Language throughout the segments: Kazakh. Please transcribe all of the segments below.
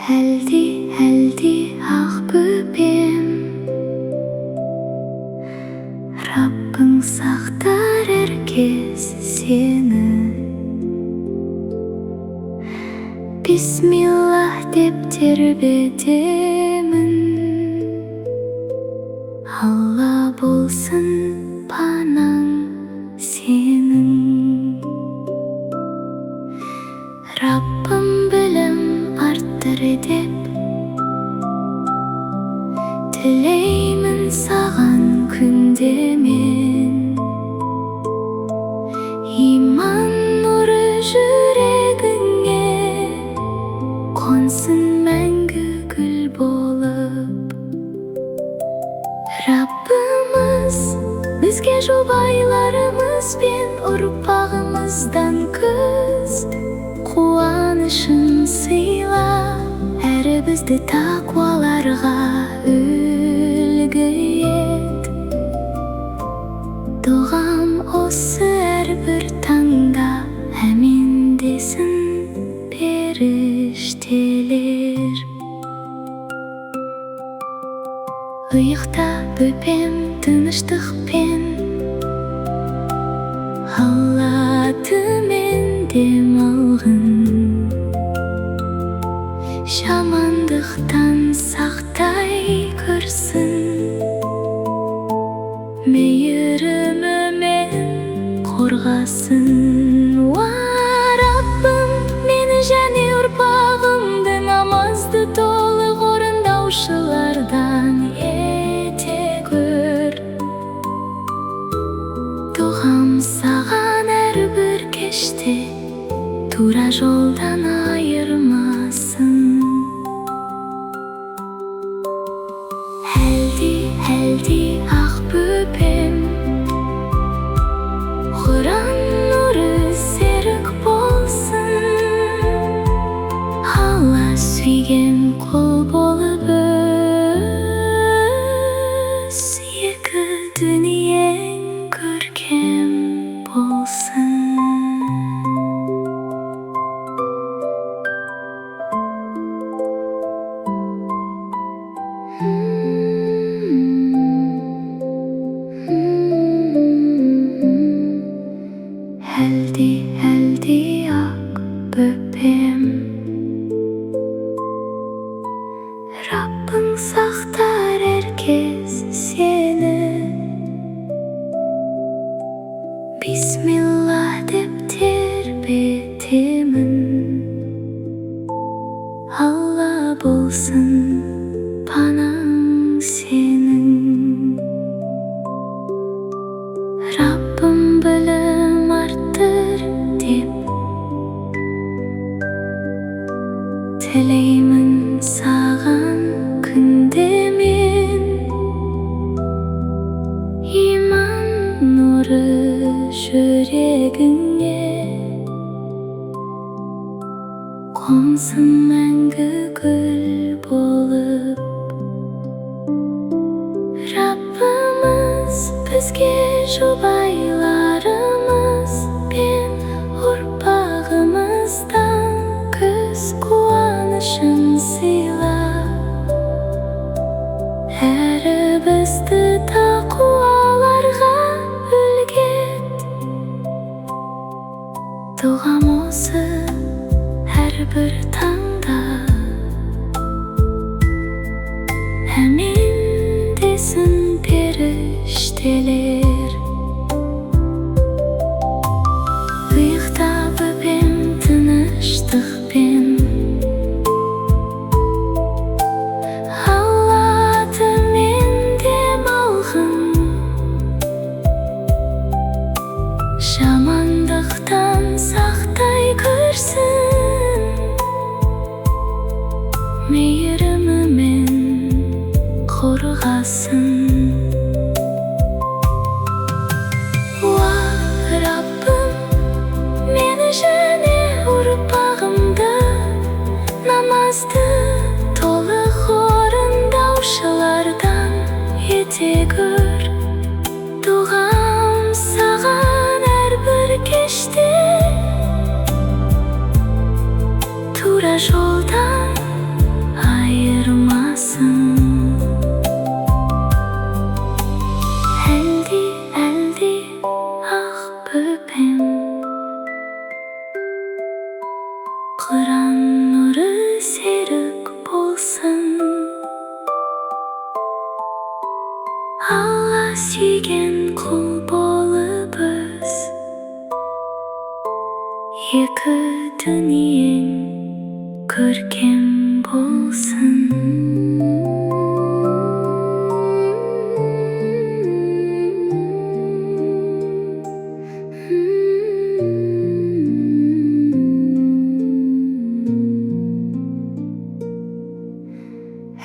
әлди ақ бөпем, Раббың сақтар әркез сені. Бисмиллах деп тербетемін, Алла болсын панаң сенің. Раббым білім арттыр деп тілеймін саған күнде мен. Иман нұры жүрегіңе қонсын мәңгі гүл болып. Раббымыз бізге жұбайларымыз бен ұрпағымыздан күз қуанышын сыйла, әрі бізді тақуаларға үлгі ет. Дұғам осы әрбір таңда әмин десін періштелер. Ұйықта бөпем тыныштықпен, Алла атымен демалғын. Жамандықтан сақтай көрсін, мейірімімен қорғасын. Раббым мені және ұрпағымды намазды толық орындаушылардан ете көр. Дұғам саған әрбір кеште тура жолдан айырмасын. Әлди ақ бөпем, Құран нұры серік болсын. Алла сүйген қол болып өс, екі дүниең көркем болсын. Әлди ақ бөпем, Раббың сақтар әркез сені. Бисмиллах деп тербетемін, Алла болсын панаң сенің. Раббым білім арттыр деп тілеймін саған күнде мен. Иман нұры жүрегіңе қонсын мәңгі гүл болып. Раббымыз бізге жұбайларымыз бен ұрпағымыздан күз қуанышын сыйла, әрі бізді тақуаларға үлгі ет. Дұғам осы әрбір таңда әмин десін періштелер. Ұйықта бөпем тыныштықпен, Алла атымен демалғын. Жамандықтан сақтай көрсін, мейірімімен қорғасын. Раббым мені және ұрпағымды намазды толық орындаушылардан ете көр. Дұғам саған әрбір кеште тура жолдан болсын.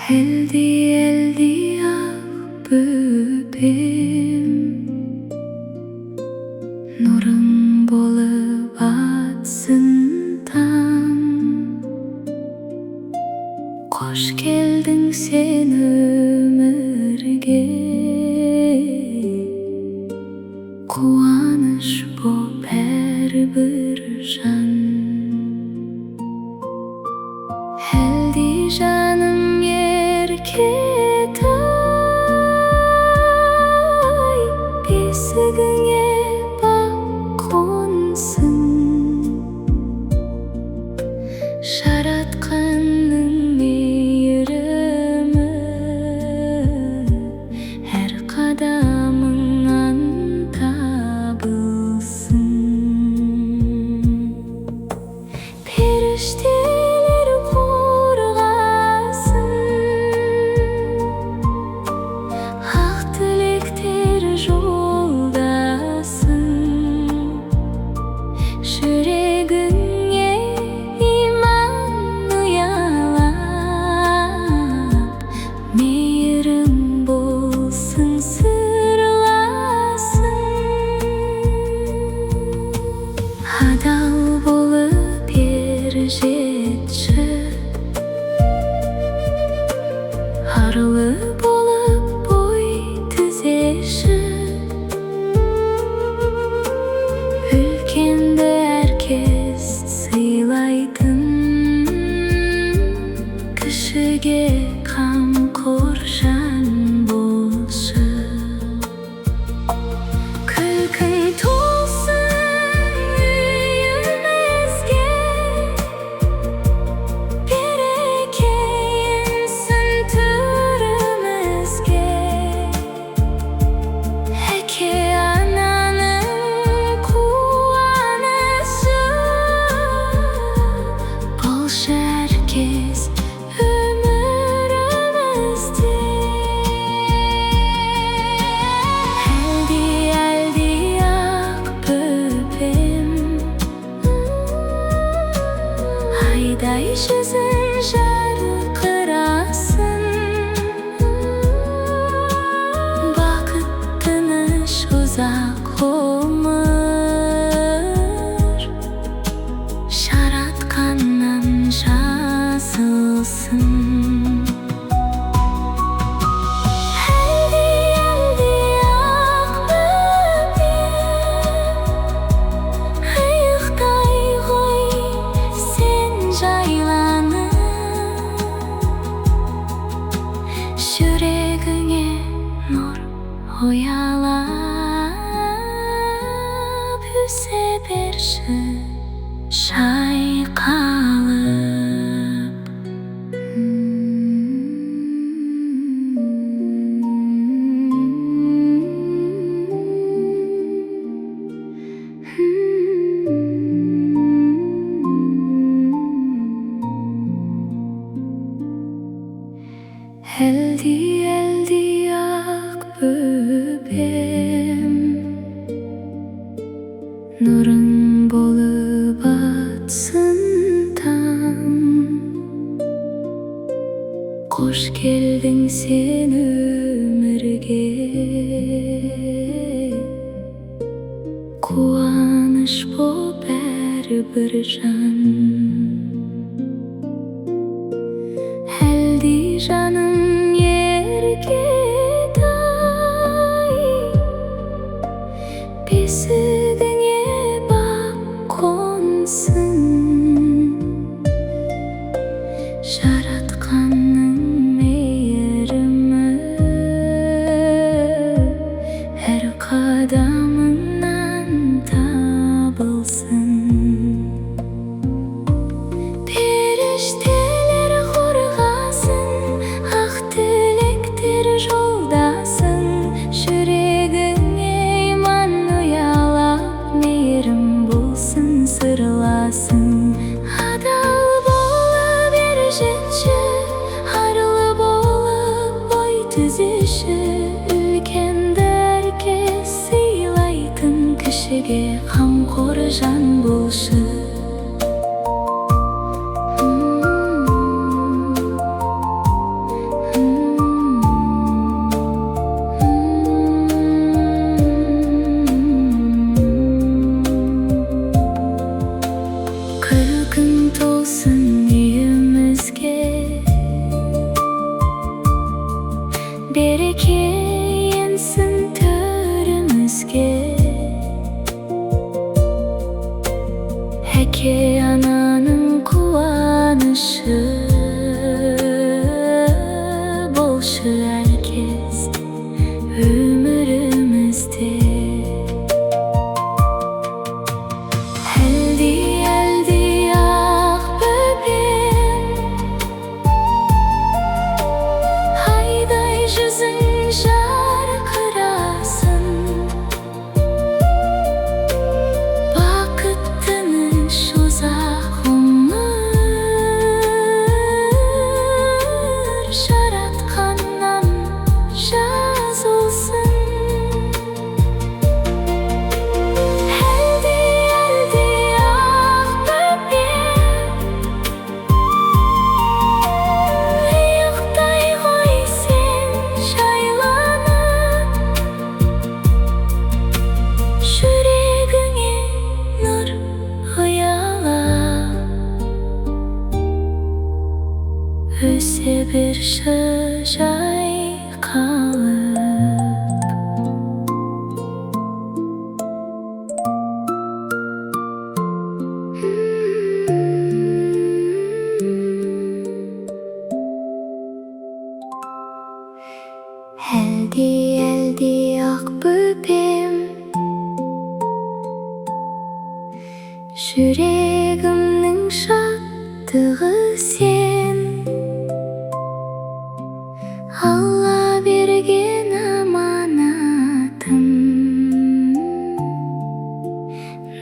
Әлди ақ бөпем, нұрым болып атсын таң. Қош келдің сен өмірге, қуаныш боп әрбір жан. Әлди жаным еркетай, бесігіңе бақ қонсын. Жаратқанның мейірімі әр қадамыңнан табылсын. Періштелер қорғасын, ақ тілектер жолдасын. Жүрегіңе иман ұялап, мейірім болсын, сырласын. Адал болып ер жетші, арлы болып бой түзеші. Үлкенді әркез сыйлайтын, кішіге қамқор жан болшы. Күлкің толсын үйімізге, береке енсін төрімізге. Әке ананың қуанышы, болшы әркез өмірімізде. Әлди ақ бөпем, айдай жүзін жарқырасын. Бақыт тыныш ұзақ ғұмыр, жаратқаннан жазылсын. Әлди ақ бөпем, ұйықтай ғой сен жайланып. Жүрегіңе нұр ұялап, өсе берші шайқалып. Әлди ақ бөпем, нұрың болып атсын таң. Қош келдің сен өмірге, қуаныш боп әрбір жан. Әлди жаным еркетай, бесігіңе бақ қонсын. Жаратқанның мейірімі әр қадамыңнан табылсын. Періштелер қорғасын, ақ тілектер жолдасын. Жүрегіңе иман ұялап, мейірім болсын, сырласын. Адал болып ер жетші, түзуші, үлкендерге сыйлайтын, кішіге қамқор жан болшы. Береке енсін төрімізге, әке ананың қуанышы болшы әркез өмірімізде. Әлди ақ бөпем, айдай жүзің жарқырасын, бақыт тыныш ұзақ ғұмыр жаратқаннан жазылсын. Әлди ақ бөпем, ұйықтай ғой сен жайланып, жүрегіңе нұр ұялап, өсе берші жайқалып. Әлди ақ бөпем, жүрегімнің шаттығы сен, Алла берген аманатым,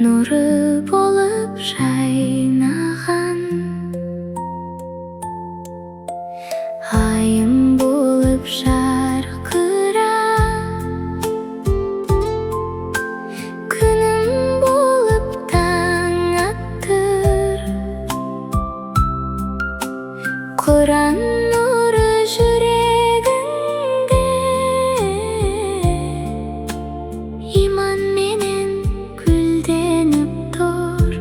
нұры болып жайнаған, айым болып жарқырап, күнім болып таң аттыр, Құран нұры жүрегіңде, иманменен гүлденіп тұр.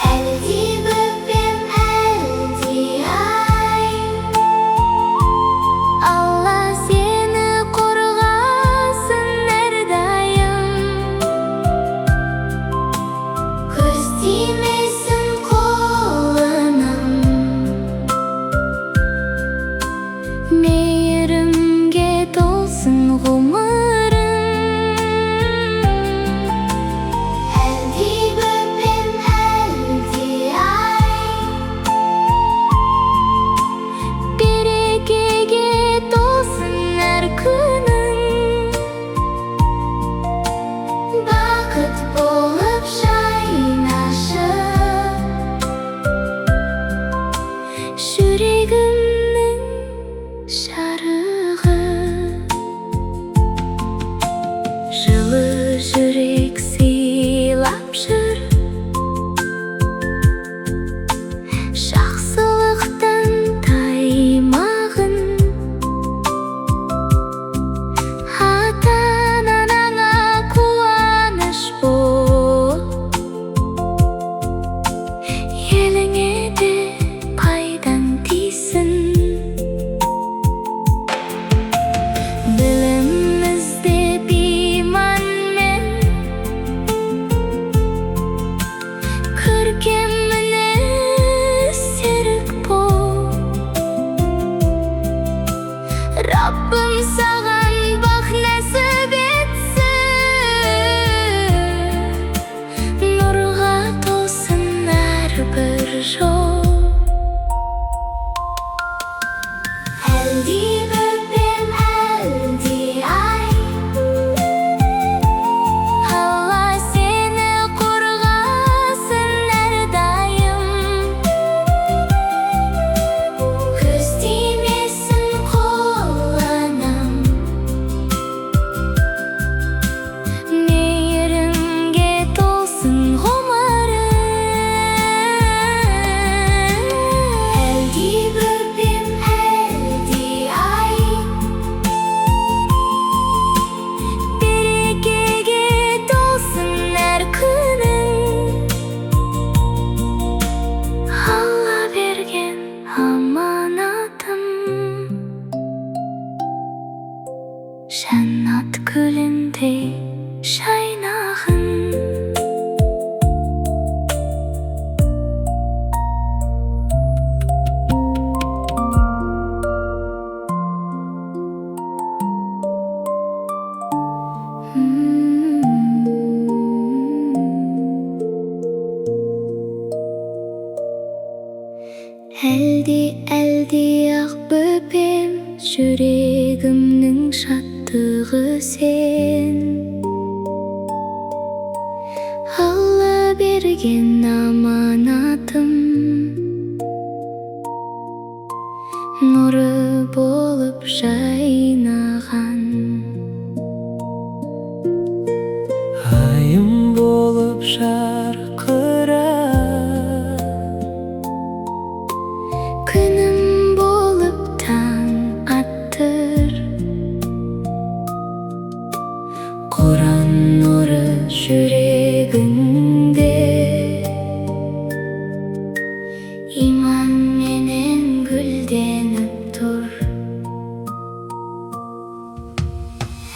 Әлди бөпем, әлди ай, Алла сені қорғасын әрдайым, көз тимесін қолының, мейірімге толсын ғұмырың. Әлди бөпем, әлди ай, берекеге толсын әр күнің, бақыт болып жайнашы, жүрегімнің жарығы. Жылы жүрек сыйлап жүр, жақсылықтан таймағын, ата-анаңа қуаныш бол, еліңе де пайдаң тисін. Білім іздеп иманмен, көркем мінез серік бол, Раббым саған бақ нәсіп етсін, нұрға толсын әрбір жол. Әлди бөпем, әлди ай, Алла сені қорғасын әрдайым, көз тимесін әлде ақ бөпем, жүрегімнің шаттығы сен. Алла берген аманатым, нұры болып жайнаған. Айым болып жарқырап, күнім болып таң аттыр. Құран нұры жүрегіңде, иманменен гүлденіп тұр.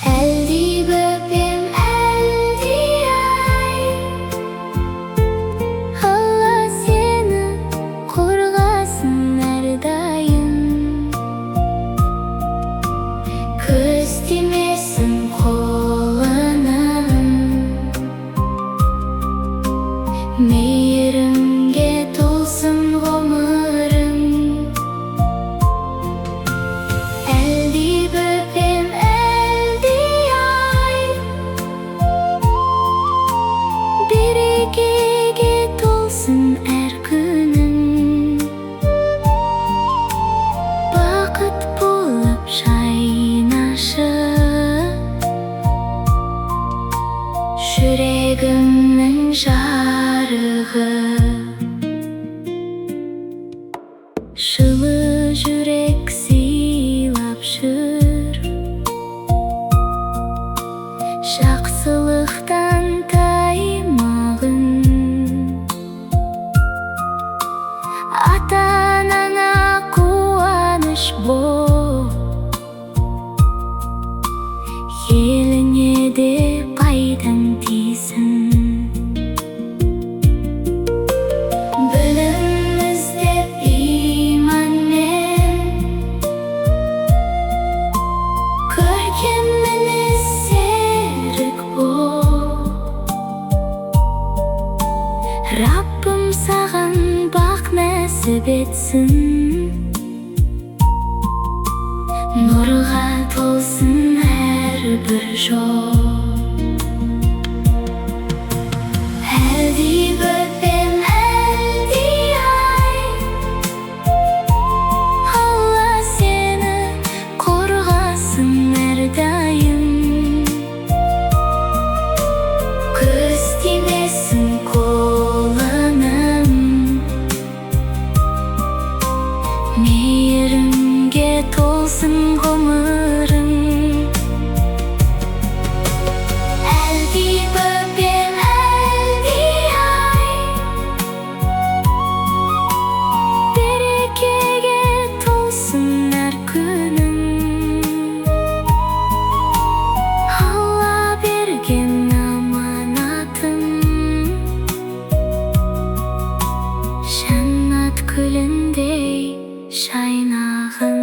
Әлди бөпем, әлди ай, Алла сені қорғасын әрдайым. Көз тимесін қолының, мейірімге толсын ғұмырың. Әлди бөпем, әлди ай, берекеге толсын әр күнің. Бақыт болып жайнашы, жүрегімнің жарығы. Жылы жүрек сыйлап жүр, жақсылықтан таймағын. Ата-анаңа қуаныш бол, еліңе де пайдаң тисін. Білім іздеп иманмен, көркем мінез серік бол. Раббым саған бақ нәсіп етсін, нұрға толсын әрбір жол. Әлди бөпем, әлди ай, Алла сені қорғасын әрдайым. Көз тимесін қолының, мейірімге толсын ғұмырың. Әлди бөпем, әлди ай, берекеге толсын әр күнің. Алла берген аманатым, жәннат гүліндей жайнағын.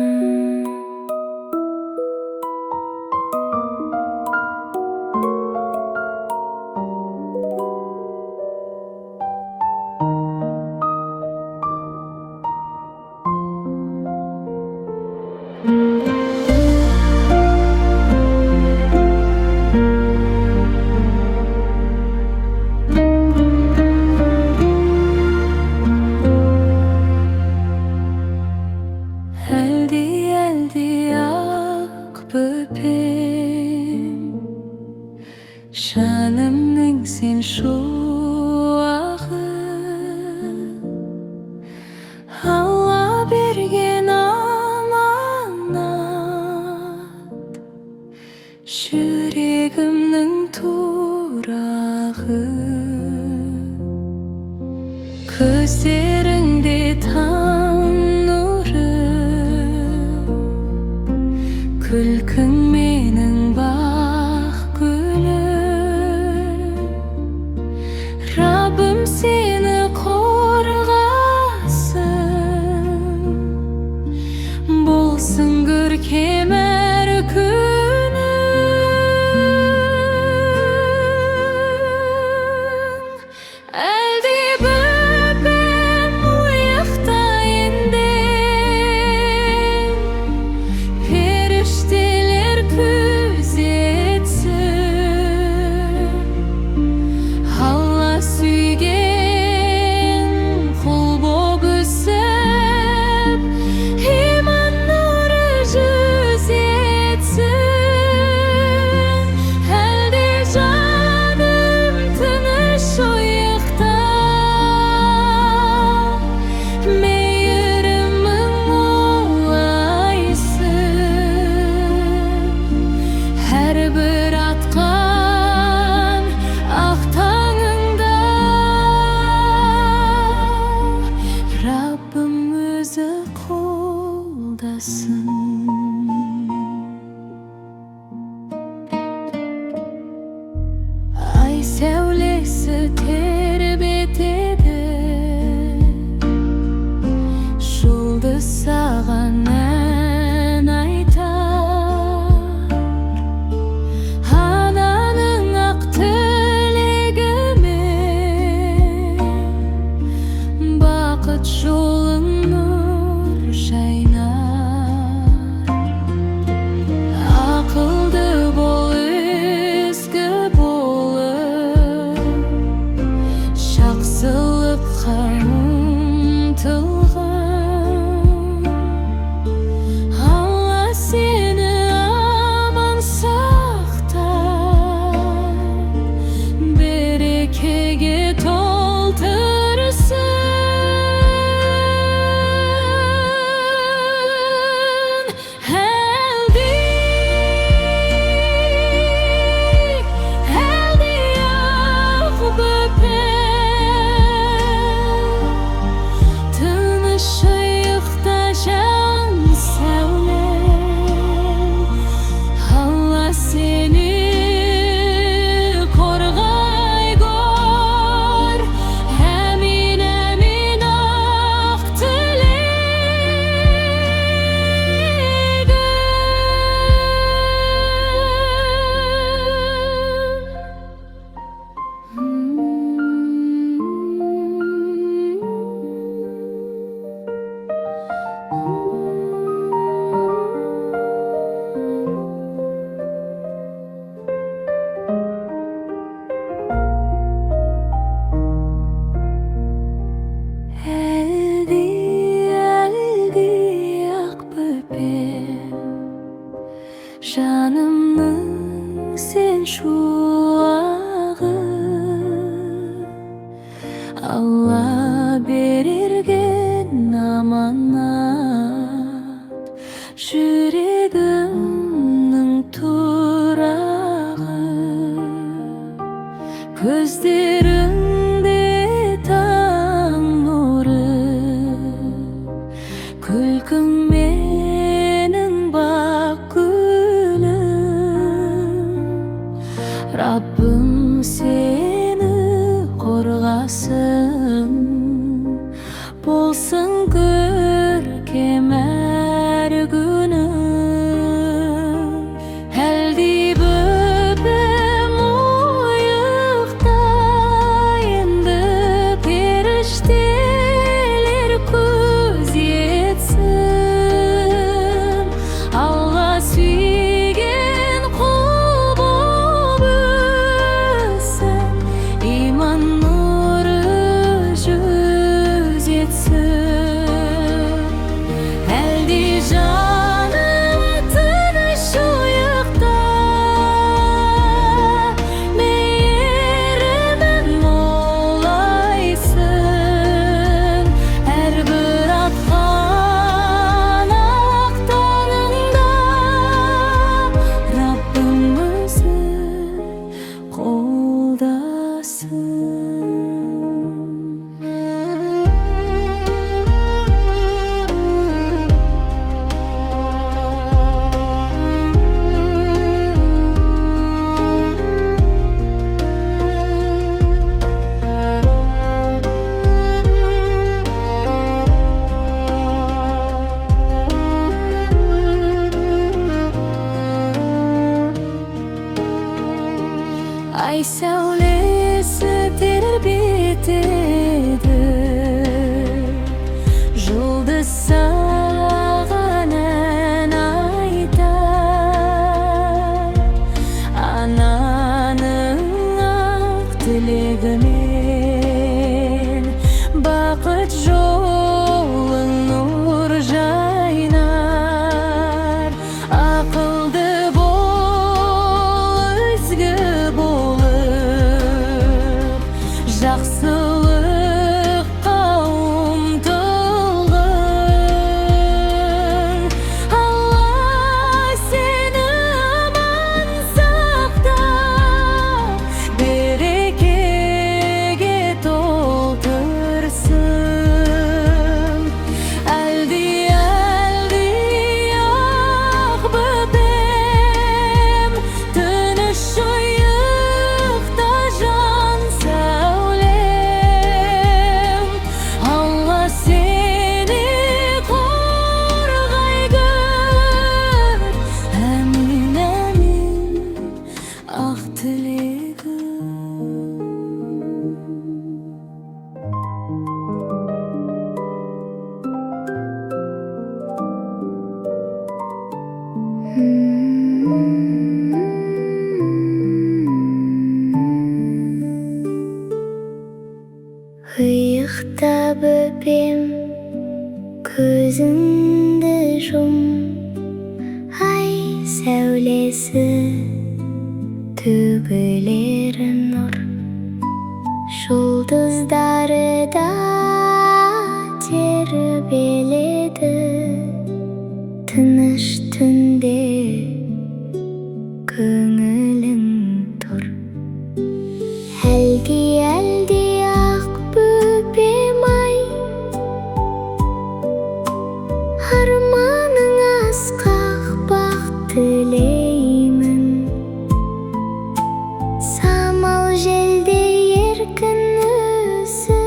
Әлди ақ бөпем, жанымның сен шуағы. Алла берген аманат, жүрегімнің турағы. Көздеріңде таң нұры, күлкің менің бақ гүлім. Раббым сені қорғасын, аманат, жүрегімнің турағы. Көздеріңде таң нұры, күлкің менің бақ гүлім. Раббым сені қорғасын, болсын көркем әр күнің. Әлди бөпем ұйықта, енді періштелер көз етсін. Алла сүйген құл боп өссін, иман нұры жүз етсін. Әлде жаным тыныш ұйықта, мейірімін молайсын. Әрбір атқан ақтаныңда Раббым өзі қолдасын. Ай сәулесі тербетеді, жұлдыз саған ән айтар. Ананың ақ тілегімен бақыт жолың нұр жайнар. Ақылды бол, ізгі болып, жақсылыққа ұмтылғын. Алла сені аман сақтап, берекеге толтырсын. Әлди ақ бөпем, тыныш ұйықта жан сәулем. Алла сені қорғай көр, әмин, әмин, ақ тілегім. Ұйықта бөпем, көзіңді жұм. Ай сәулесі төгілер нұр, жұлдыздары да тербеледі. Тыныш түнде көңілің тұр. Әлди ақ бөпем ай, арманың асқақ бақ тілеймін. Самал желде еркін өсіп,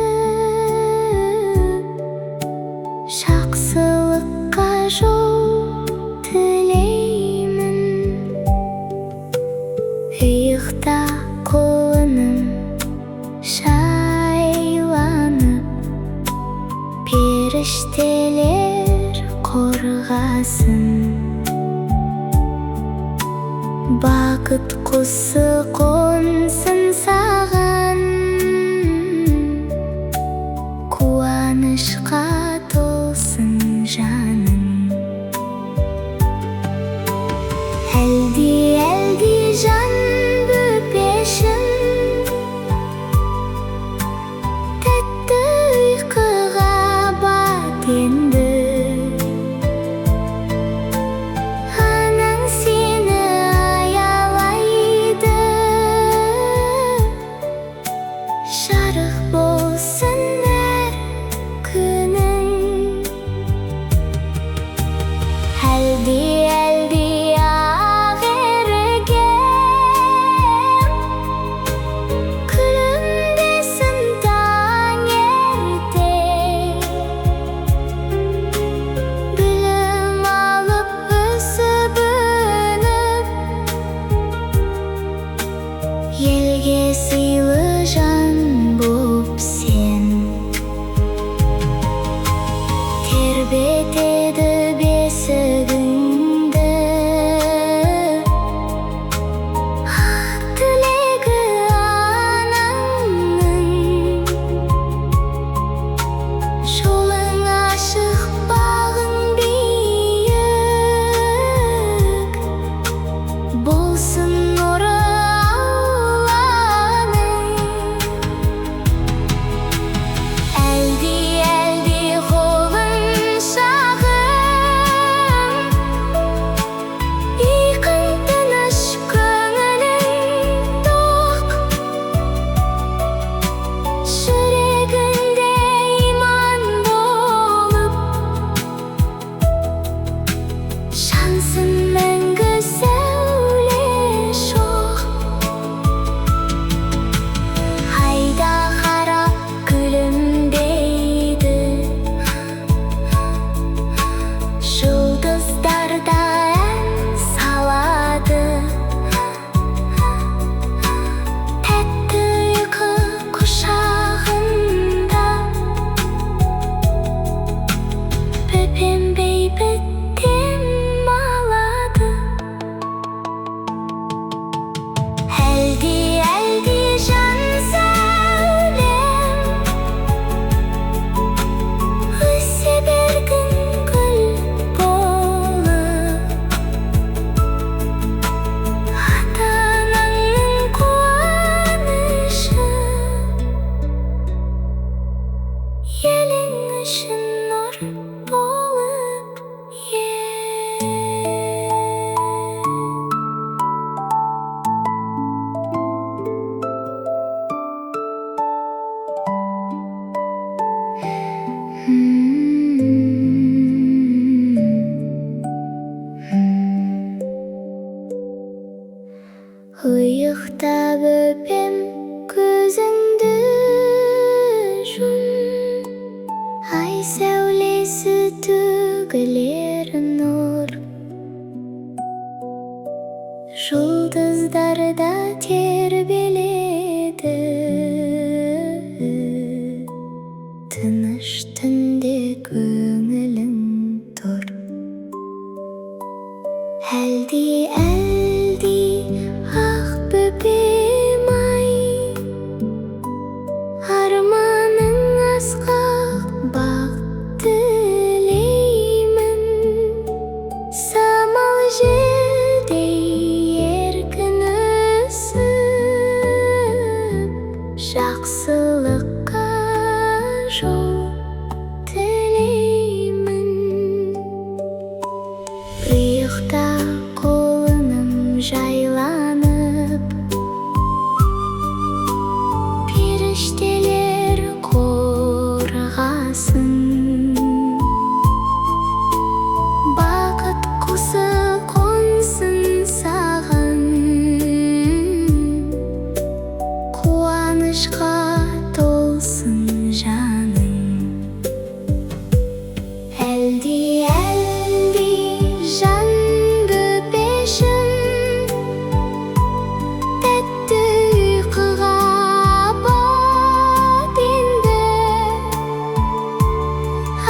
жақсылыққа жол тілеймін. Ұйықта құлыным шайланып, періштелер қорғасын. Бақыт құсы қонсын саған, қуанышқа толсын жаның. Әлди жан бөпешім, тәтті ұйқыға бат енді. тербетеді бесігіңді. Ақ тілегі анаңның, жолың ашық, бағың биік, болсын нұры Алланың. Әлди қолын шағым, иқын тыныш, көңілің тоқ, жүрегінде иман болып, шансын мәңгі сәуле шоқ. Айда қарап күлімдейді, жұлдыздар да ән салады. Тәтті ұйқы құшағында, бөпем бейбіт дем алады. Әлди жан сәулем, өсе бергін гүл болып, ата-анаңның қуанышы, елің үшін нұр болып е. Ұйықта бөпем, көзіңді жұм, ай сәулесі төгілер нұр, жұлдыздар да тербеледі. Тыныш түнде көңілің тұр. Әлди ақ бөпем ай, арманың асқақ, бақ тілеймін. Самал желдей еркін өсіп, жақсылыққа жол тілеймін. Ұйықта қолыным жайланып, періштелер қорғасын. Бақыт құсы қонсын саған, қуанышқа толсын жаның. Әлди жан бөпешім, тәтті ұйқыға бат енді.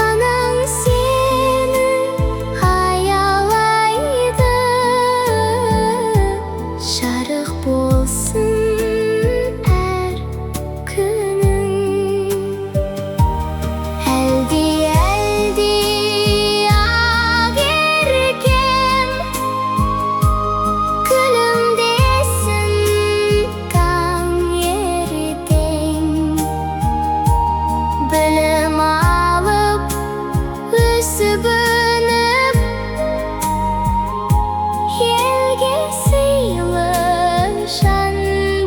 Анаң сені аялайды, жарық болсын әр күнің. Әлди ақ еркем, күлімдесін таң ертең. Білім алып, өсіп өніп, елге сыйлы жан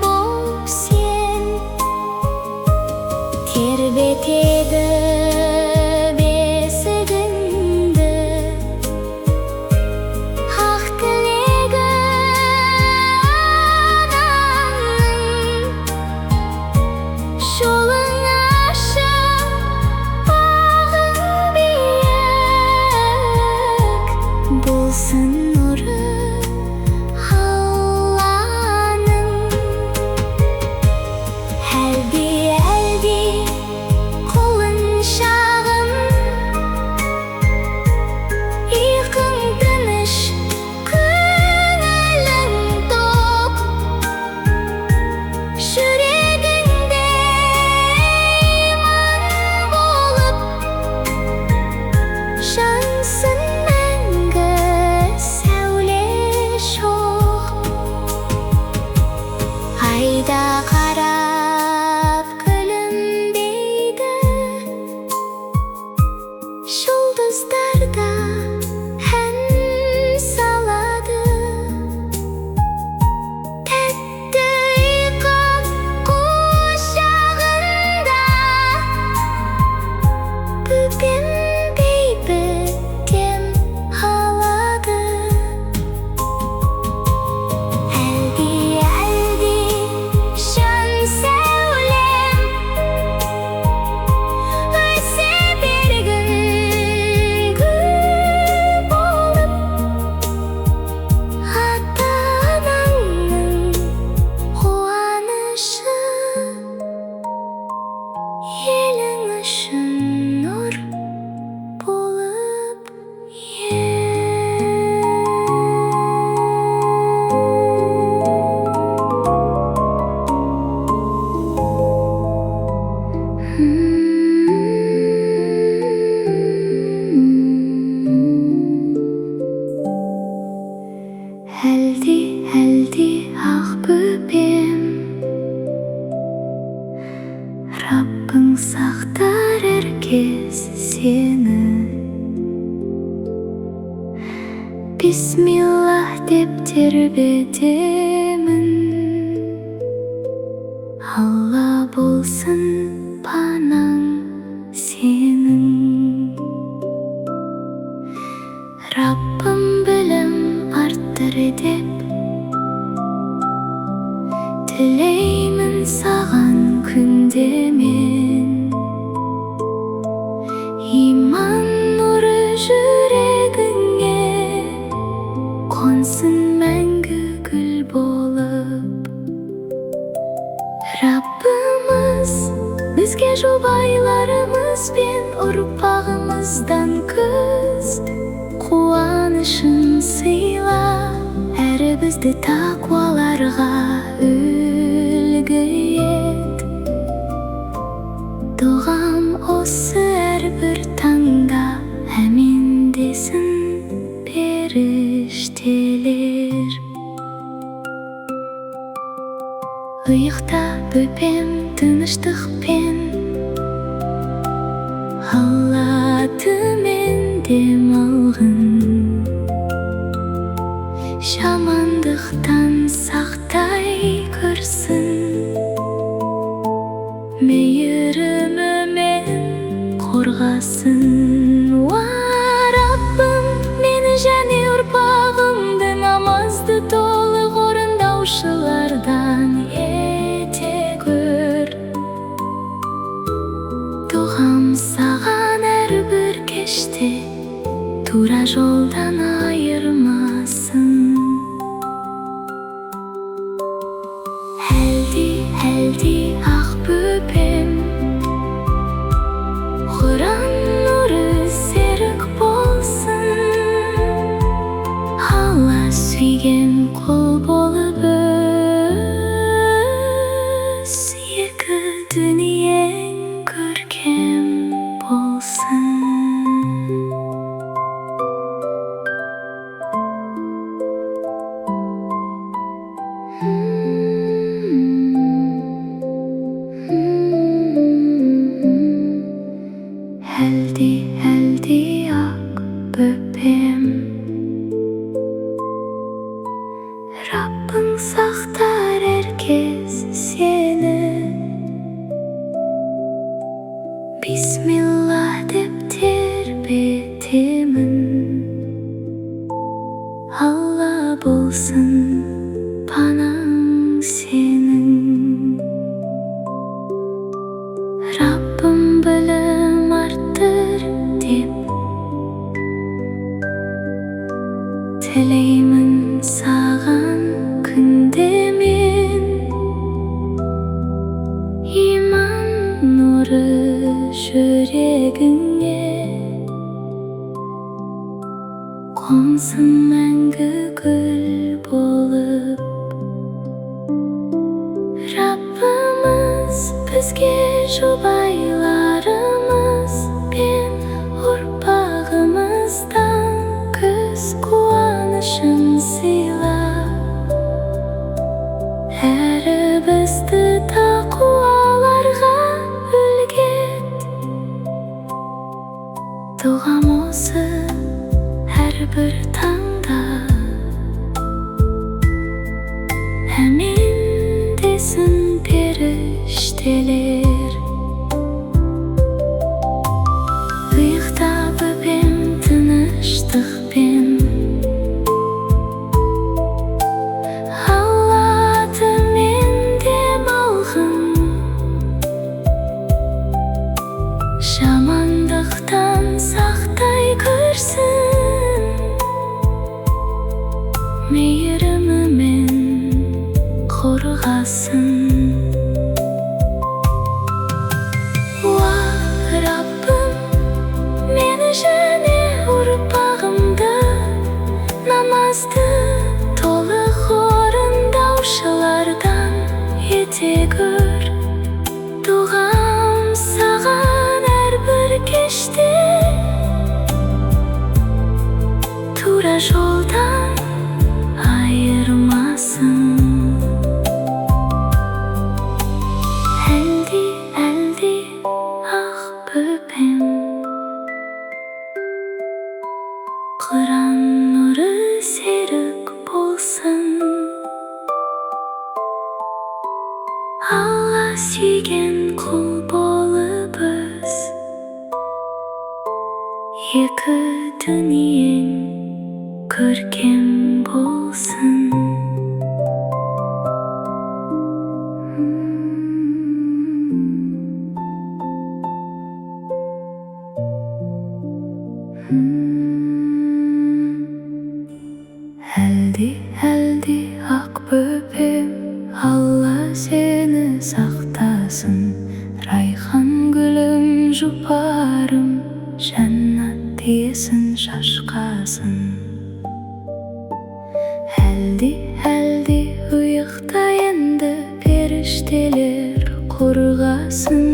болып сен. Тербетеді бесігіңді, ақ тілегі анаңның, жолың ашық, бағың биік, болсын нұры Алланың. Әлди қолын шағым, жұлдыздарда ән салады. Тәтті ұйқы құшағында бөпем бейбіт дем алады. Әлде шын сәулем өсе бергін гүл болып, ата-анаңның қуанышы, елің үшін нұр болып әлде ақ бөпем, Раббың сақтар әркез сені. Бисмиллах деп тербетемін, Алла болсын панаң сенің. Раббым білім арттыр деп тілеймін саған күнде мен. Иман нұры жүрегіңе қонсын мәңгі гүл болып. Раббымыз бізге жұбайларымыз бен ұрпағымыздан күз қуанышын сыйла, әрі бізді тақуаларға үлгі ет. Дұғам осы әрбір таңда әмин десін періштелер. Ұйықта бөпем тыныштықпен, Алла атымен демалғын. Жамандықтан сақтай көрсін, мейірімімен қорғасын. Уа Раббым, мені және ұрпағымды намазды толық орындаушылардан ете көр. Дұғам саған әрбір кеште тура жолдан айырмасын. Әлде ақ бөпем, Құран нұры серік болсын. Алла сүйген құл болып өс, екі дүниең көркем болсын. Әлде ақ бөпем, Раббың сақтар әркез сені. Бисмиллах деп тербетемін, Алла болсын панаң сенің. Раббым білім арттыр деп тілеймін саған күнде мен. Иман нұры жүрегіңе қонсын мәңгі гүл болып. Раббымыз бізге жұбайларымыз бен ұрпағымыздан күз қуанышын сыйла, әрі бізді тақуаларға үлгі ет. Дұғам осы демалысы әрбір таңда. Әмин десін періштелер, ұйықтап өпем тыныштықпен. Алла атымен демалғын, жамандықтан сақтай көрсін, мейірімімен қорғасын. Уа Раббым, мені және ұрпағымды намазды толық орындаушылардан ете көр. Туған саған әрбір кеште, тура жолдан айырмасын. Әлде ақ бөпем, Құран нұры серік болсын. Алла сүйген құл болып өс, екі дүниең көркем болсын. Әлде ақ бөпем, Алла сені сақтасын. Райхан гүлім жұпарым, жәннат есін шашқасын. Әлде ұйықта енді періштелер қорғасын.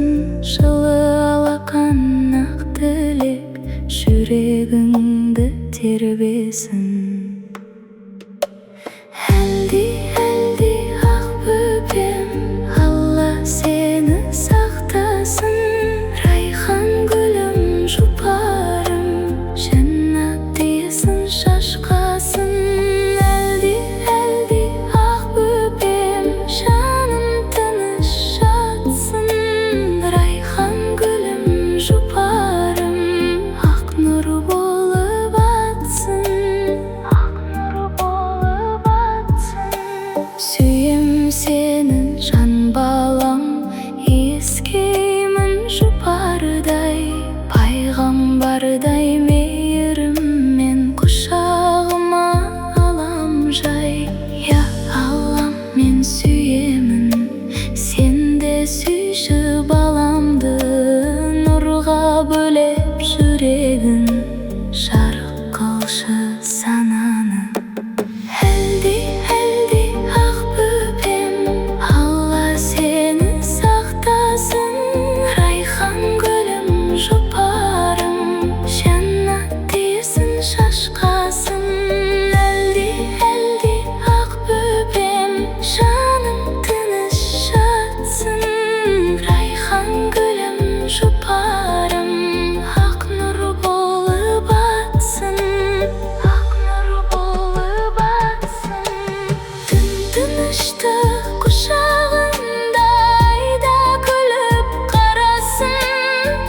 Жылы алақан ақ тілек жүрегіңді тербесін. Әлде ақ бөпем, Алла сені сақтасын. Райхан гүлім жұпарым, жәннат есін шашқасын. Әлде ақ бөпем, жаным тыныш жатсын. Райхан гүлім жұпарым, ақ нұр болып атсын. Сүйем сенің жан балам, ескеймін жұпардай, пайғамбардай мейіріммен құшағыма алам жай. Я Аллам, мен сүйемін, сен де сүйші баламды. Нұрға бөлеп жүрегін, жарық қылшы сананы. Әлде ақ бөпем, Алла сені сақтасын. Райхан гүлім жұпарым, жәннат есін шашқасын. Әлде ақ бөпем, жаным тыныш жатсын. Райхан гүлім жұпарым, ақ нұр болып атсын. Тынышты құшағында айда күліп қарасын.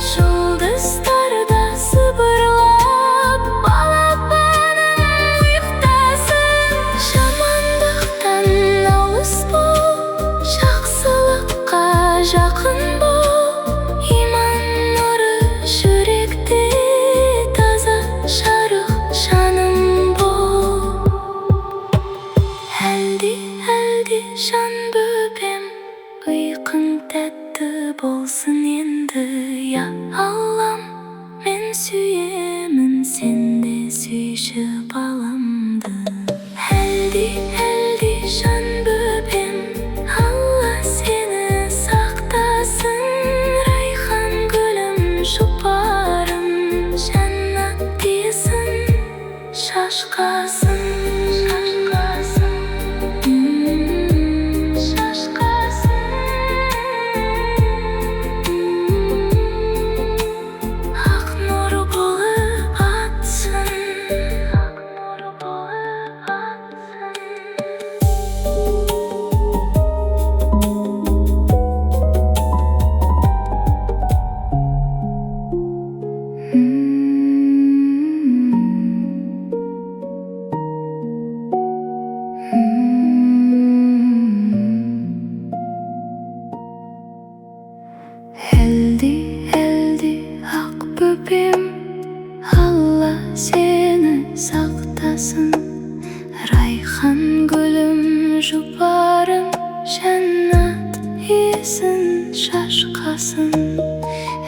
Жұлдыздар да сыбырлап, балапаның ұйықтасын. Жамандықтан алыс бол, жақсылыққа жақын бол. Иман нұры жүректе таза, жарық жаным бол. Әлде жан бөпем, ұйқың тәтті болсын енді. Я Аллам, мен сүйемін, сен де сүйші баламды. Әлде жан бөпем, Алла сені сақтасын. Райхан гүлім жұпарым, жәннат есін шашқасын. Ақ нұр болып сені сақтасын. Райхан гүлім жұпарым, жәннат иесін шашқасын.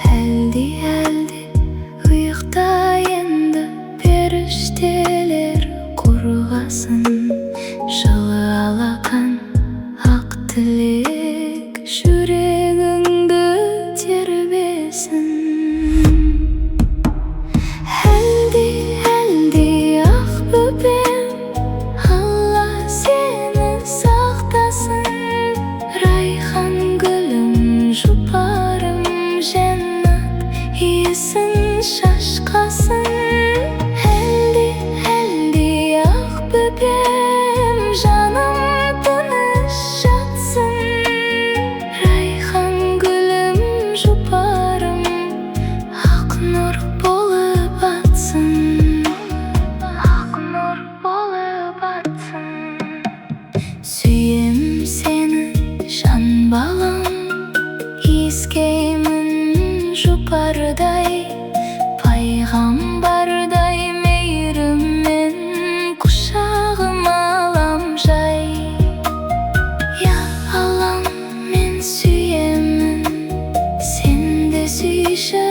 Әлде ұйықта енді періштелер қорғасын. Жылы алақан ақ тілек жүрегіңді тербесін. Әлде ақ бөпем, Алла сені сақтасын. Райхан гүлім жұпарым, жәннат иесін шашқасын. Әлде ақ бөпем, жаным тыныш жатсын. Райхан гүлім жұпарым, ақ нұр болып атсын. Ақ нұр болып атсын. Сүйем сені жан балам, иіскеймін жұпардай, пайғамбардай мейіріммен құшағым алам жай. Я Аллам, мен сүйемін, сенді сүйші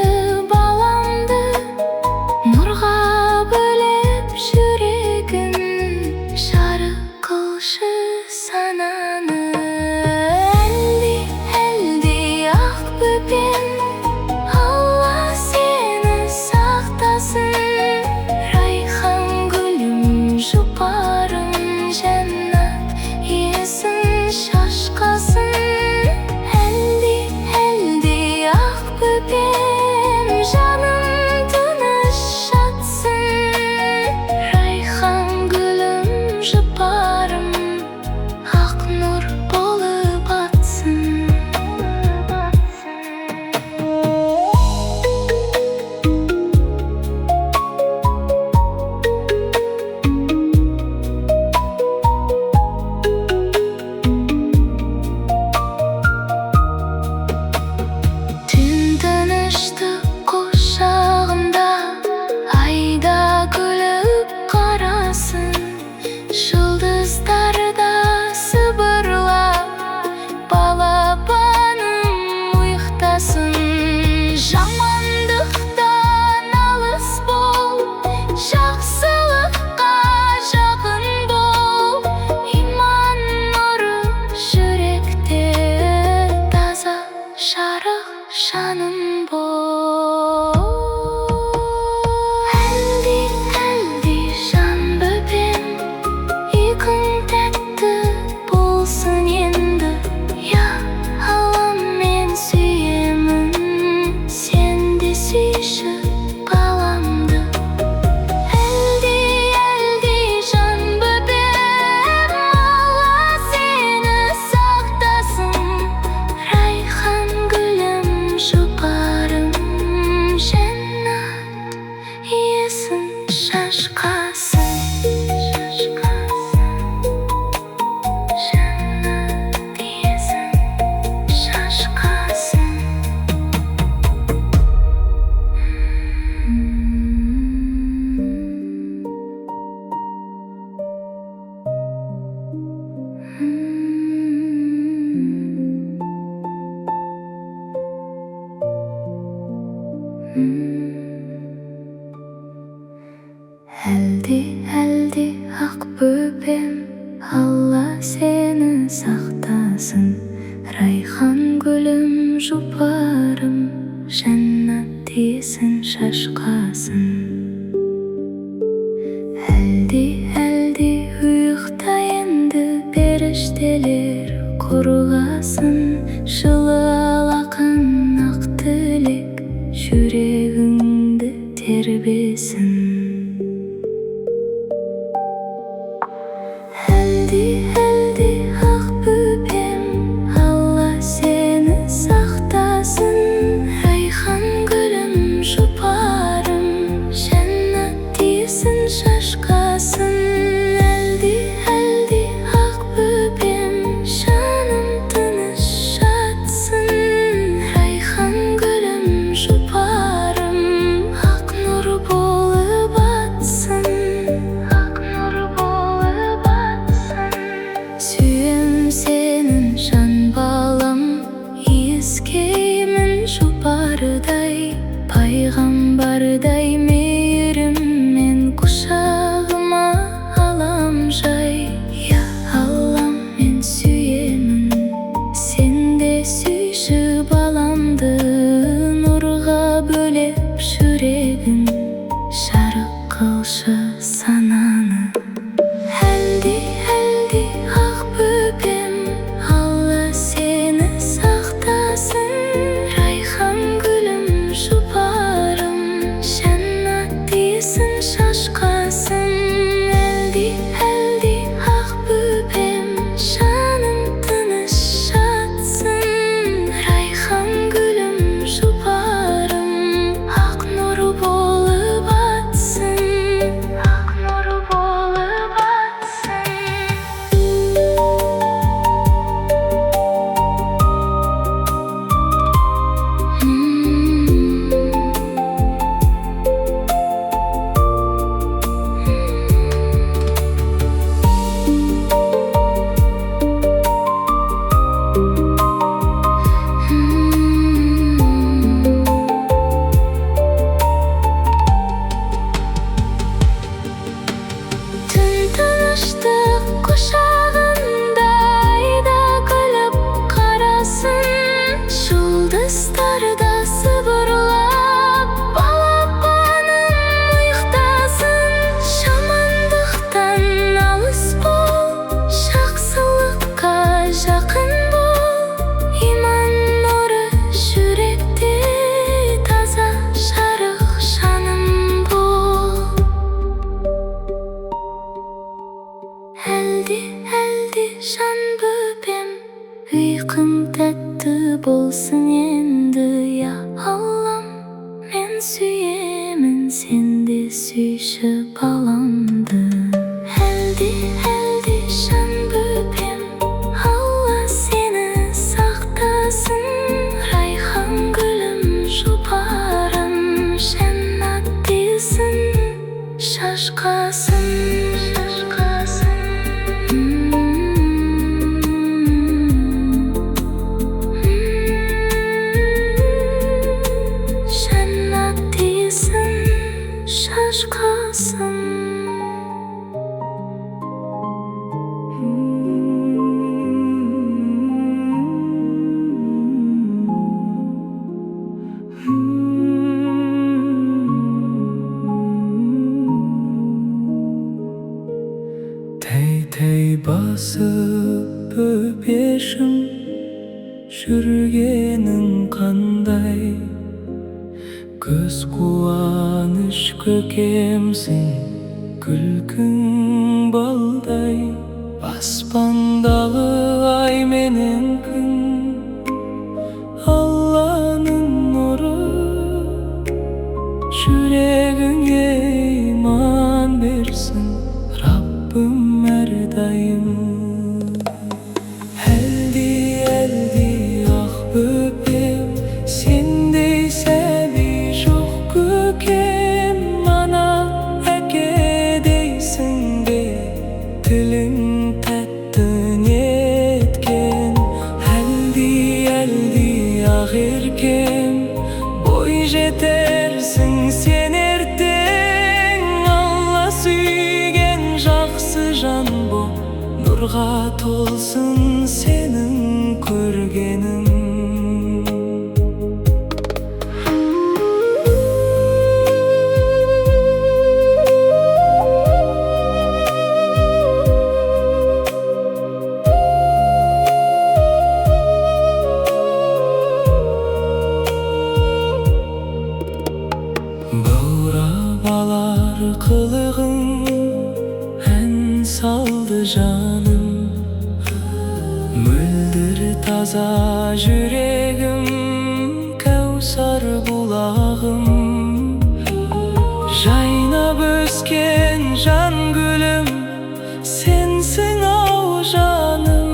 баламды. Нұрға бөлеп жүрегін, жарық қылшы сананы. Әлде ақ бөпем, Алла сені сақтасын. Райхан гүлім жұпарым, жәннат иесін шашқасын. Әлде ақ бөпем, жаным тыныш жатсын. Райхан гүлім жұпарым, ақ нұр болып атсын. Түн тыныштық құшағында, айда күліп қарасын. Жұлдыздар да сыбырлап, балапаным ұйықтасын. Жамандықтан алыс бол, жақсылыққа жақын бол. Иман нұры жүректе, таза жарық жаным бол. Әлде жан бөпем, үйкің тәтті болсын енді. Я Аллам, мен сүйемін, сенді сүйші баламды. Әлде жан бөпем, Алла сені сақтасын. Райхан гүлім жұпарым, жәннат иесін шашқасын. Жәннат иесін шашқасын. Әлде ақ бөпем, Алла сені сақтасын. Райхан гүлім жұпарым, жәннат иесін шашқасын. Әлде ұйықта енді періштелер қорғасын. Жылы алақан ақ тілек жүрегіңді тербесін. Әлде ақ бөпем, Алла сені сақтасын. Райхан гүлім жұпарым, жәннат иесін шашқасын. Әлде ақ бөпем, жаным тыныш жатсын. Райхан гүлім жұпарым, ақ нұр болып салшы сананы. Әлде ақ бөпем, Алла сені сақтасын. Райхан гүлім, жұпарым, жәннат иісін шашқасын. Әлде ақ бөпем, жаным тыныш жатсын. Райхан гүлім, жұпарым, ақ нұры болып атсын. Ақ нұры болып атсын. Түн тыныштық құшағында айда күліп қарасын. Жұлдыздар да сыбырлап балапаным ұйықтасын. Жамандықтан алыс бол, жақсылыққа жақын бол. Иман нұры жүректе таза жарық жаным бол. Әлде жан бөпем, ұйқың тәтті болсын енді. Я Аллам, мен сүйемін, сен де сүйші баламды. Әлде жан бөпем, Алла сені сақтасын. Райхан гүлім, жұпарым, жәннат иісін шашқасын. Жәннат иісін шашқасын. Тәй басып бөпешім, жүргенің қандай. Көз қуаныш көкемсің, күлкің балдай. Аспандағы ай менен күн, Алланың нұры. Жүрегіңе иман берсін, Раббым әрдайым. Әлде ақ бөпем, сендей сәби жоқ көкем. Ана әке дейсің бе, тілің тәтті неткен. Әлде ақ еркем, бой жетерсің сен ертең. Алла сүйген жақсы жан боп, нұрға толсын сенің көргенің. Баурап алар қылығың, ән салды жаным. Мөлдір таза жүрегім, кәусар бұлағым. Жайнап өскен жан гүлім, сенсің ау жаным.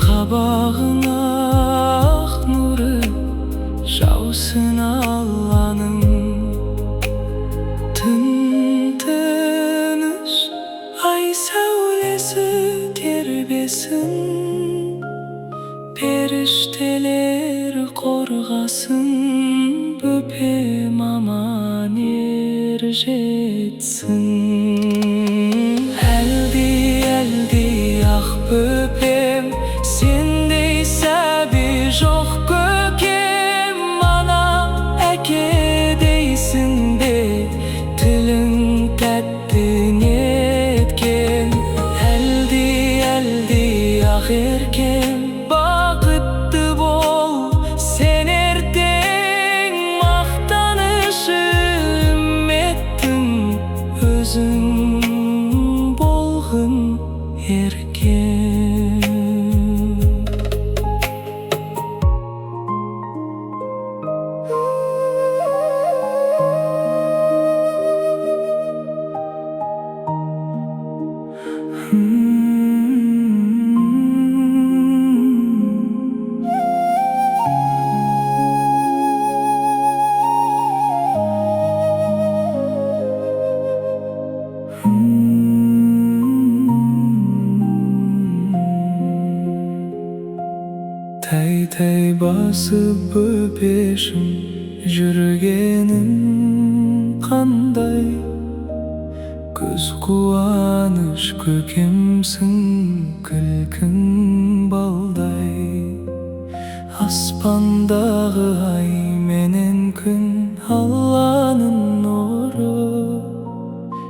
Қабағыңа ақ нұры жаусын Алланың. Тыныш ай сәулесі тербесін, періштелер қорғасын. Бөпем аман ер жетсін. Әлде ақ бөпем, сендей сәби жоқ көкем. Ана әке дейсің бе, тілің өзің болғын еркем. Тәй-тәй басып өпешім, жүргенің қандай? Көз қуаныш көкемсің, күлкің балдай. Аспандағы ай менен күн, Алланың нұры.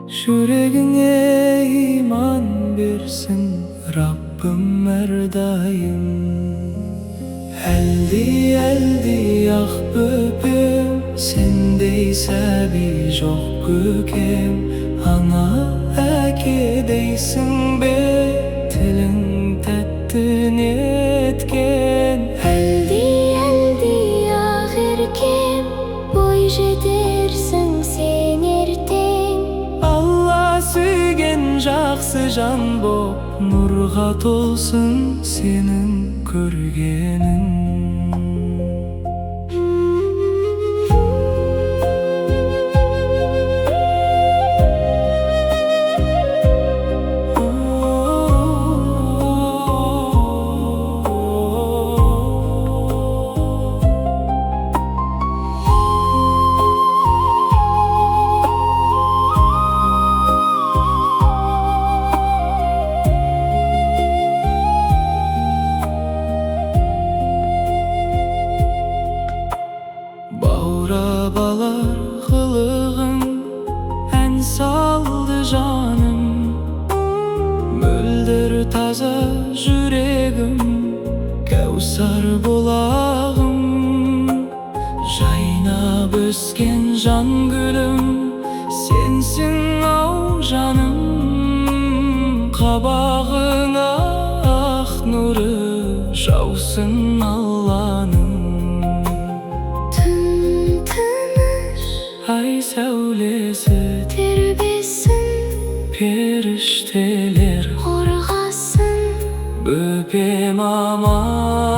Жүрегіңе иман берсін, Раббым әрдайым. Әлди ақ бөпем, сендей сәби жоқ көкем. Ана әке дейсің бе, тілің тәтті неткен. Әлди ақ еркем, бой жетерсің сен ертең. Алла сүйген жақсы жан боп, нұрға толсын сенің көргенің. Баурабалар қылығың, ән салды жаным. Мөлдір таза жүрегім, кәусар бұлағым. Жайнап өскен жан гүлім, сенсің ау жаным. Қабағыңа ақ нұры жаусын Алланың. Ай сәулесі Тербесін, періштелер қорғасын. бөпем аман.